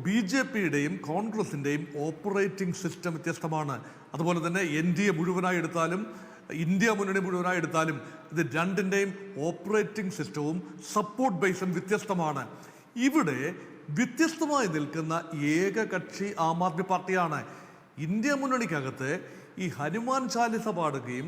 BJPയുടെയും കോൺഗ്രസിൻ്റെയും operating system വ്യത്യസ്തമാണ്. അതുപോലെ തന്നെ NDA മുഴുവനായി എടുത്താലും ഇന്ത്യ മുന്നണി മുഴുവനായി എടുത്താലും ഇത് രണ്ടിൻ്റെയും ഓപ്പറേറ്റിംഗ് സിസ്റ്റവും സപ്പോർട്ട് ബേസും വ്യത്യസ്തമാണ്. ഇവിടെ വ്യത്യസ്തമായി നിൽക്കുന്ന ഏകകക്ഷി ആം ആദ്മി പാർട്ടിയാണ്. ഇന്ത്യ മുന്നണിക്കകത്ത് ഈ ഹനുമാൻ ചാലിസ പാടുകയും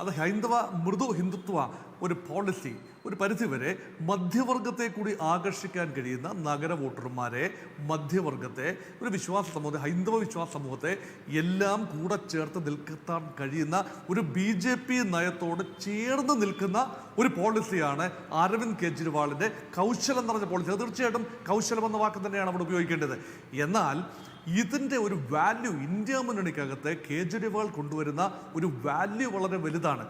അത് ഹൈന്ദവ മൃദു ഹിന്ദുത്വ ഒരു പോളിസി ഒരു പരിധിവരെ മധ്യവർഗത്തെ കൂടി ആകർഷിക്കാൻ കഴിയുന്ന നഗര വോട്ടർമാരെ, മധ്യവർഗത്തെ, ഒരു വിശ്വാസ സമൂഹത്തെ, ഹൈന്ദവ വിശ്വാസ സമൂഹത്തെ എല്ലാം കൂടെ ചേർത്ത് നിൽക്കാൻ കഴിയുന്ന ഒരു BJP നയത്തോട് ചേർന്ന് നിൽക്കുന്ന ഒരു പോളിസിയാണ് അരവിന്ദ് കെജ്രിവാളിൻ്റെ കൗശലം നിറഞ്ഞ പോളിസി. തീർച്ചയായിട്ടും കൗശലം എന്ന വാക്ക് തന്നെയാണ് അവിടെ ഉപയോഗിക്കേണ്ടത്. എന്നാൽ ഇതിൻ്റെ ഒരു വാല്യൂ ഇന്ത്യ മുന്നണിക്കകത്ത് കേജ്രിവാൾ കൊണ്ടുവരുന്ന ഒരു വാല്യൂ വളരെ വലുതാണ്.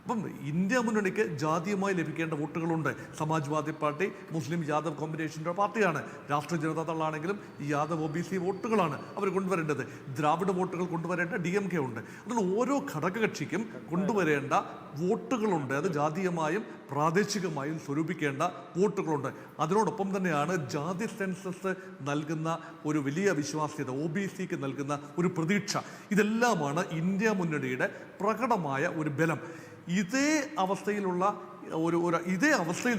അപ്പം ഇന്ത്യ മുന്നണിക്ക് ജാതീയമായി ലഭിക്കേണ്ട വോട്ടുകളുണ്ട്. സമാജ്വാദി പാർട്ടി മുസ്ലിം യാദവ് കോമ്പിനേഷൻ്റെ പാർട്ടിയാണ്. രാഷ്ട്രീയ ജനതാദളാണെങ്കിലും യാദവ് OBC വോട്ടുകളാണ് അവർ കൊണ്ടുവരേണ്ടത്. ദ്രാവിഡ വോട്ടുകൾ കൊണ്ടുവരേണ്ട DMK ഉണ്ട്. അതുകൊണ്ട് ഓരോ ഘടകകക്ഷിക്കും കൊണ്ടുവരേണ്ട വോട്ടുകളുണ്ട്. അത് ജാതീയമായും പ്രാദേശികമായും സ്വരൂപിക്കേണ്ട വോട്ടുകളുണ്ട്. അതിനോടൊപ്പം തന്നെയാണ് ജാതി സെൻസസ് നൽകുന്ന ഒരു വലിയ വിശ്വാസ്യത, OBCക്ക് നൽകുന്ന ഒരു പ്രതീക്ഷ. ഇതെല്ലാമാണ് ഇന്ത്യ മുന്നണിയുടെ പ്രകടമായ ഒരു ബലം. ഇതേ അവസ്ഥയിൽ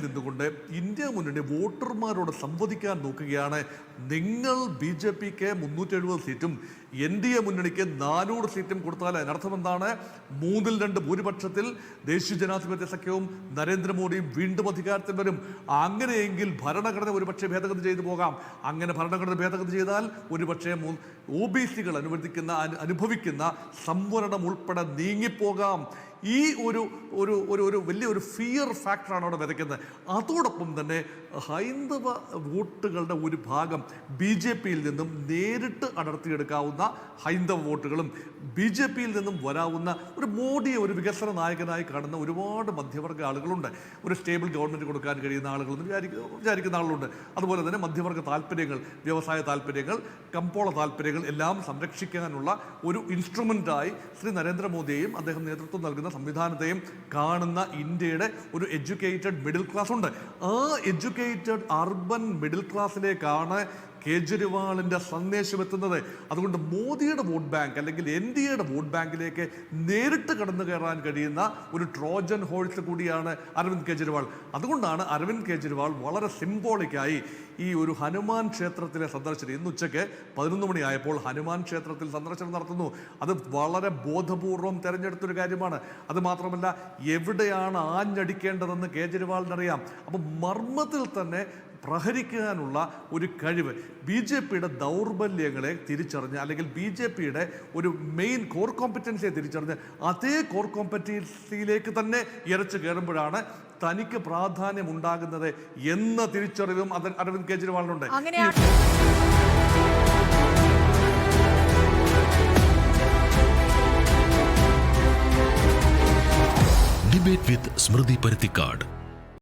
നിന്നുകൊണ്ട് ഇന്ത്യ മുന്നണി വോട്ടർമാരോട് സംവദിക്കാൻ നോക്കുകയാണ്. നിങ്ങൾ BJPക്ക് 370 സീറ്റും NDA മുന്നണിക്ക് 400 സീറ്റും കൊടുത്താൽ അതിനർത്ഥം എന്താണ്? 3-2 ഭൂരിപക്ഷത്തിൽ ദേശീയ ജനാധിപത്യ സഖ്യവും നരേന്ദ്രമോദിയും വീണ്ടും അധികാരത്തിൽ വരും. അങ്ങനെയെങ്കിൽ ഭരണഘടന ഒരുപക്ഷെ ഭേദഗതി ചെയ്തു പോകാം. അങ്ങനെ ഭരണഘടന ഭേദഗതി ചെയ്താൽ ഒരുപക്ഷെ OBCകൾ അനുഭവിക്കുന്ന സംവരണം ഉൾപ്പെടെ നീങ്ങിപ്പോകാം. ഈ ഒരു വലിയൊരു ഫിയർ ഫാക്ടറാണ് അവിടെ വിതയ്ക്കുന്നത്. അതോടൊപ്പം തന്നെ ഹൈന്ദവ വോട്ടുകളുടെ ഒരു ഭാഗം BJPയിൽ നിന്നും നേരിട്ട് അടർത്തിയെടുക്കാവുന്ന ഹൈന്ദവ വോട്ടുകളും BJPയിൽ നിന്നും വരാവുന്ന ഒരു മോഡിയെ ഒരു വികസന നായകനായി കാണുന്ന ഒരുപാട് മധ്യവർഗ ആളുകളുണ്ട്. ഒരു സ്റ്റേബിൾ ഗവൺമെൻറ് കൊടുക്കാൻ കഴിയുന്ന ആളുകളെന്ന് വിചാരിക്കുന്ന ആളുകളുണ്ട്. അതുപോലെ തന്നെ മധ്യവർഗ താല്പര്യങ്ങൾ, വ്യവസായ താല്പര്യങ്ങൾ, കമ്പോള താല്പര്യങ്ങൾ എല്ലാം സംരക്ഷിക്കാനുള്ള ഒരു ഇൻസ്ട്രുമെൻ്റായി ശ്രീ നരേന്ദ്രമോദിയെയും അദ്ദേഹം നേതൃത്വം നൽകുന്ന സംവിധാനത്തെയും കാണുന്ന ഇന്ത്യയുടെ ഒരു എഡ്യൂക്കേറ്റഡ് മിഡിൽ ക്ലാസ് ഉണ്ട്. ആ എഡ്യൂക്കേറ്റഡ് അർബൻ മിഡിൽ ക്ലാസ്സിലേക്കാണ് കേജ്രിവാളിൻ്റെ സന്ദേശം എത്തുന്നത്. അതുകൊണ്ട് മോദിയുടെ വോട്ട് ബാങ്ക് അല്ലെങ്കിൽ NDAയുടെ വോട്ട് ബാങ്കിലേക്ക് നേരിട്ട് കടന്നു കയറാൻ കഴിയുന്ന ഒരു ട്രോജൻ ഹോഴ്സ് കൂടിയാണ് അരവിന്ദ് കെജ്രിവാൾ. അതുകൊണ്ടാണ് അരവിന്ദ് കെജ്രിവാൾ വളരെ സിംബോളിക്കായി ഈ ഒരു ഹനുമാൻ ക്ഷേത്രത്തിലെ സന്ദർശനം, ഇന്ന് ഉച്ചയ്ക്ക് 11 മണിയായപ്പോൾ ഹനുമാൻ ക്ഷേത്രത്തിൽ സന്ദർശനം നടത്തുന്നു. അത് വളരെ ബോധപൂർവം തിരഞ്ഞെടുത്തൊരു കാര്യമാണ്. അതുമാത്രമല്ല, എവിടെയാണ് ആഞ്ഞടിക്കേണ്ടതെന്ന് കേജ്രിവാളിനറിയാം. അപ്പം മർമ്മത്തിൽ തന്നെ പ്രഹരിക്കാനുള്ള ഒരു കഴിവ്, BJPയുടെ ദൗർബല്യങ്ങളെ തിരിച്ചറിഞ്ഞ് അല്ലെങ്കിൽ BJPയുടെ ഒരു മെയിൻ കോർ കോമ്പറ്റൻസിയെ തിരിച്ചറിഞ്ഞ് അതേ കോർ കോമ്പറ്റൻസിയിലേക്ക് തന്നെ ഇരച്ചു കയറുമ്പോഴാണ് തനിക്ക് പ്രാധാന്യം ഉണ്ടാകുന്നത് എന്ന തിരിച്ചറിവും അരവിന്ദ് കെജ്രിവാളിനുണ്ട്. Debate with Smriti Paruthikad.